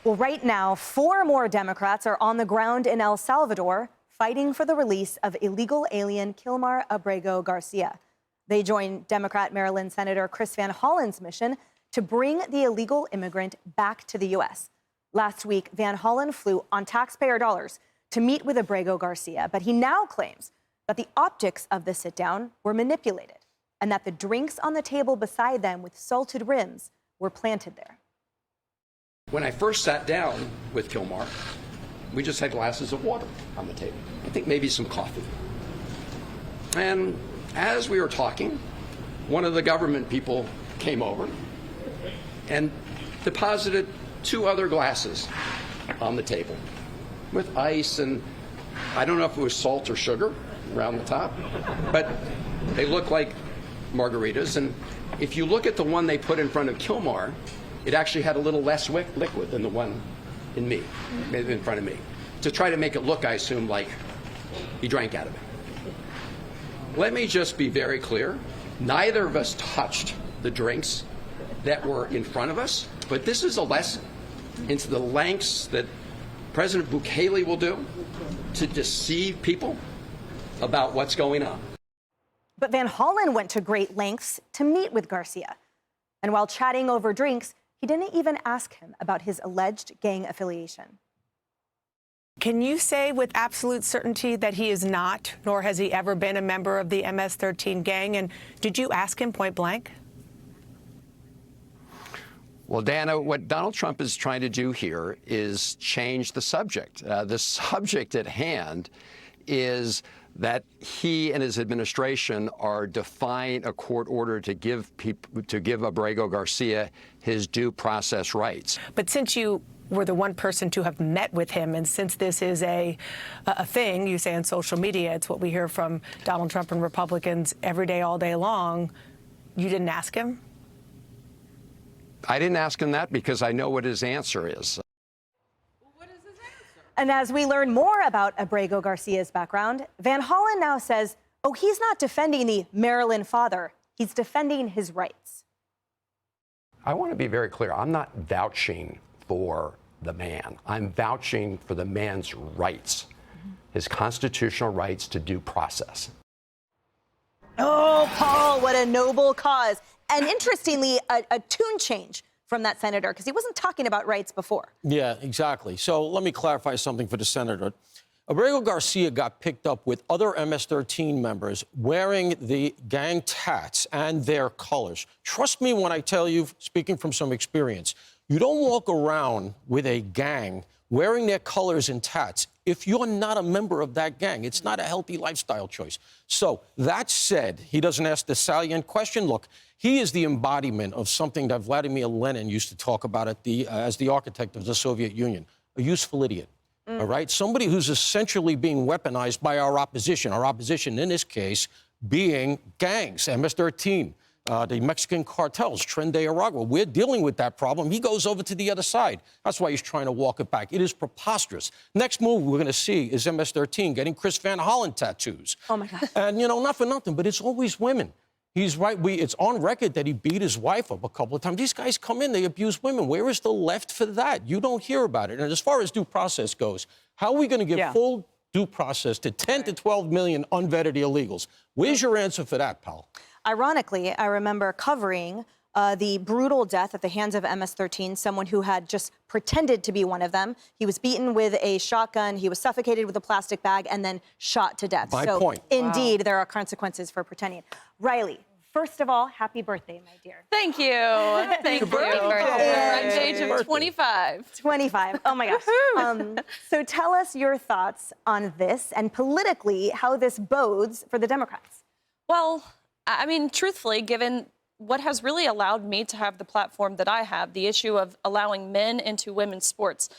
Well, right now, 4 more Democrats are on the ground in El Salvador fighting for the release of illegal alien Kilmar Abrego Garcia. They join Democrat Maryland Senator Chris Van Hollen's mission to bring the illegal immigrant back to the U.S. Last week, Van Hollen flew on taxpayer dollars to meet with Abrego Garcia, but he now claims that the optics of the sit-down were manipulated and that the drinks on the table beside them with salted rims were planted there. When I first sat down with Kilmar, we just had glasses of water on the table. I think maybe some coffee. And as we were talking, one of the government people came over and deposited 2 other glasses on the table with ice, and I don't know if it was salt or sugar around the top, but they look like margaritas. And if you look at the one they put in front of Kilmar, it actually had a little less liquid than the one in front of me, to try to make it look, I assume, like he drank out of it. Let me just be very clear. Neither of us touched the drinks that were in front of us, but this is a lesson into the lengths that President Bukele will do to deceive people about what's going on. But Van Hollen went to great lengths to meet with Garcia. And while chatting over drinks, he didn't even ask him about his alleged gang affiliation. Can you say with absolute certainty that he is not, nor has he ever been, a member of the MS-13 gang? And did you ask him point blank? Well, Dana, what Donald Trump is trying to do here is change the subject. The subject at hand is that he and his administration are defying a court order to give Abrego Garcia his due process rights. But since you were the one person to have met with him, and since this is a thing, you say on social media, it's what we hear from Donald Trump and Republicans every day, all day long, you didn't ask him? I didn't ask him that because I know what his answer is. And as we learn more about Abrego Garcia's background, Van Hollen now says, oh, he's not defending the Maryland father. He's defending his rights. I want to be very clear. I'm not vouching for the man. I'm vouching for the man's rights, his constitutional rights to due process. Oh, Paul, what a noble cause. And interestingly, a tune change from that senator, because he wasn't talking about rights before. Yeah, exactly. So let me clarify something for the senator. Abrego Garcia got picked up with other MS-13 members wearing the gang tats and their colors. Trust me when I tell you, speaking from some experience, you don't walk around with a gang wearing their colors and tats if you're not a member of that gang. It's not a healthy lifestyle choice. So that said, he doesn't ask the salient question. Look, he is the embodiment of something that Vladimir Lenin used to talk about as the architect of the Soviet Union, a useful idiot. All right? Somebody who's essentially being weaponized by our opposition in this case being gangs, MS-13, the Mexican cartels, Tren de Aragua. We're dealing with that problem. He goes over to the other side. That's why he's trying to walk it back. It is preposterous. Next move we're going to see is MS-13 getting Chris Van Hollen tattoos. Oh, my God. And, you know, not for nothing, but it's always women. He's right. It's on record that he beat his wife up a couple of times. These guys come in, they abuse women. Where is the left for that? You don't hear about it. And as far as due process goes, how are we going to give full due process to 10 to 12 million unvetted illegals? Where's your answer for that, pal? Ironically, I remember covering the brutal death at the hands of MS-13, someone who had just pretended to be one of them. He was beaten with a shotgun, he was suffocated with a plastic bag, and then shot to death. My point. Indeed, there are consequences for pretending. Riley, first of all, happy birthday, my dear. Thank you. Thank you. I'm the age of 25. 25. Oh, my gosh. So tell us your thoughts on this and politically how this bodes for the Democrats. Well, I mean, truthfully, given what has really allowed me to have the platform that I have, the issue of allowing men into women's sports.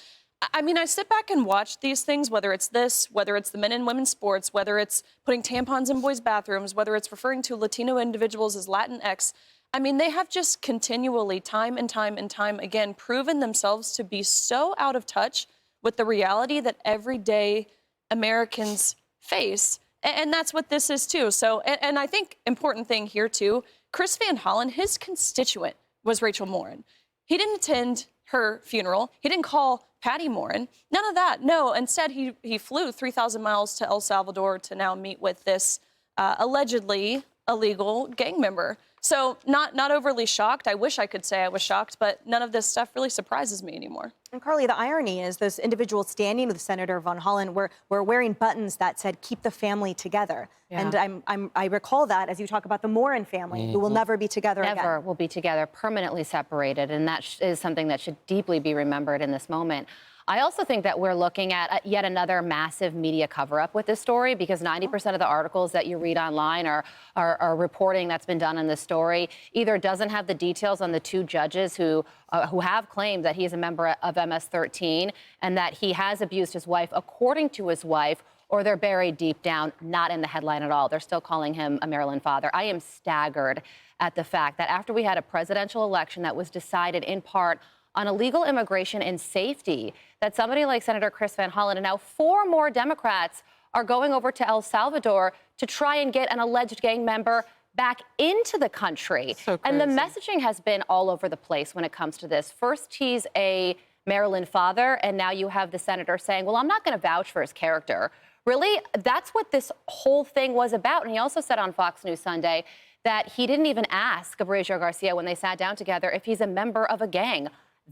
I mean, I sit back and watch these things, whether it's this, whether it's the men and women's sports, whether it's putting tampons in boys' bathrooms, whether it's referring to Latino individuals as Latinx. I mean, they have just continually, time and time and time again, proven themselves to be so out of touch with the reality that everyday Americans face. And that's what this is, too. So, and I think important thing here, too, Chris Van Hollen, his constituent was Rachel Morin. He didn't attend her funeral. He didn't call Patty Morin. None of that. No, instead he flew 3,000 miles to El Salvador to now meet with this allegedly illegal gang member. So not overly shocked. I wish I could say I was shocked, but none of this stuff really surprises me anymore. And Carly, the irony is those individuals standing with Senator von Hollen were wearing buttons that said, "Keep the family together." Yeah. And I recall that as you talk about the Morin family, who will never be together again. Never will be together, permanently separated. And that is something that should deeply be remembered in this moment. I also think that we're looking at yet another massive media cover-up with this story, because 90% of the articles that you read online are reporting that's been done in this story either doesn't have the details on the two judges who have claimed that he's a member of MS-13 and that he has abused his wife, according to his wife, or they're buried deep down, not in the headline at all. They're still calling him a Maryland father. I am staggered at the fact that after we had a presidential election that was decided in part on illegal immigration and safety, that somebody like Senator Chris Van Hollen and now 4 more Democrats are going over to El Salvador to try and get an alleged gang member back into the country. So and the messaging has been all over the place when it comes to this. First, he's a Maryland father, and now you have the senator saying, well, I'm not going to vouch for his character. Really, that's what this whole thing was about. And he also said on Fox News Sunday that he didn't even ask Abrego Garcia when they sat down together if he's a member of a gang.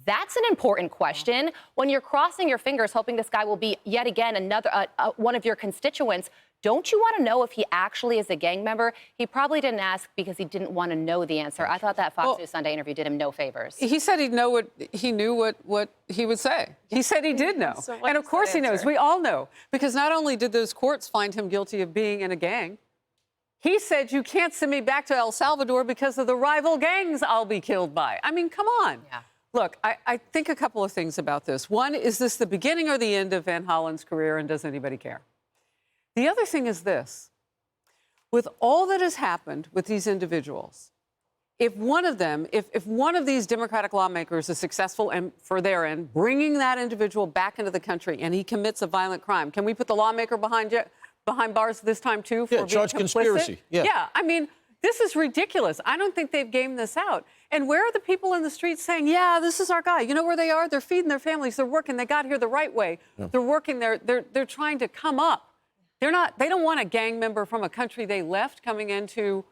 That's an important question. When you're crossing your fingers, hoping this guy will be yet again another one of your constituents, don't you want to know if he actually is a gang member? He probably didn't ask because he didn't want to know the answer. I thought that Fox News Sunday interview did him no favors. He said he knew what he would say. He said he did know. So and of course he knows. We all know. Because not only did those courts find him guilty of being in a gang, he said, you can't send me back to El Salvador because of the rival gangs I'll be killed by. I mean, come on. Yeah. Look, I think a couple of things about this. One, is this the beginning or the end of Van Hollen's career, and does anybody care? The other thing is this. With all that has happened with these individuals, if one of them, if one of these Democratic lawmakers is successful and for their end, bringing that individual back into the country and he commits a violent crime, can we put the lawmaker behind bars this time too for being charge complicit? conspiracy. Yeah, I mean, this is ridiculous. I don't think they've gamed this out. And where are the people in the streets saying, yeah, this is our guy? You know where they are? They're feeding their families. They're working. They got here the right way. Yeah. They're working. They're trying to come up. They don't want a gang member from a country they left coming into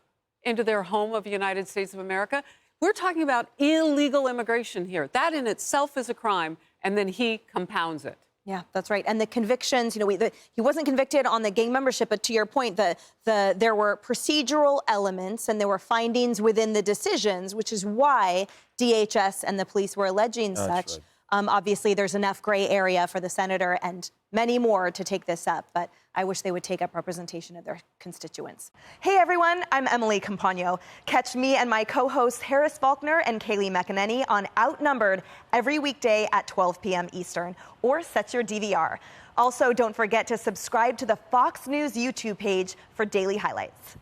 their home of the United States of America. We're talking about illegal immigration here. That in itself is a crime, and then he compounds it. Yeah, that's right. And the convictions, you know, he wasn't convicted on the gang membership, but to your point, there were procedural elements and there were findings within the decisions, which is why DHS and the police were alleging such. Right. Obviously, there's enough gray area for the senator and many more to take this up, but I wish they would take up representation of their constituents. Hey, everyone, I'm Emily Campagno. Catch me and my co-hosts Harris Faulkner and Kaylee McEnany on Outnumbered every weekday at 12 p.m. Eastern, or set your DVR. Also, don't forget to subscribe to the Fox News YouTube page for daily highlights.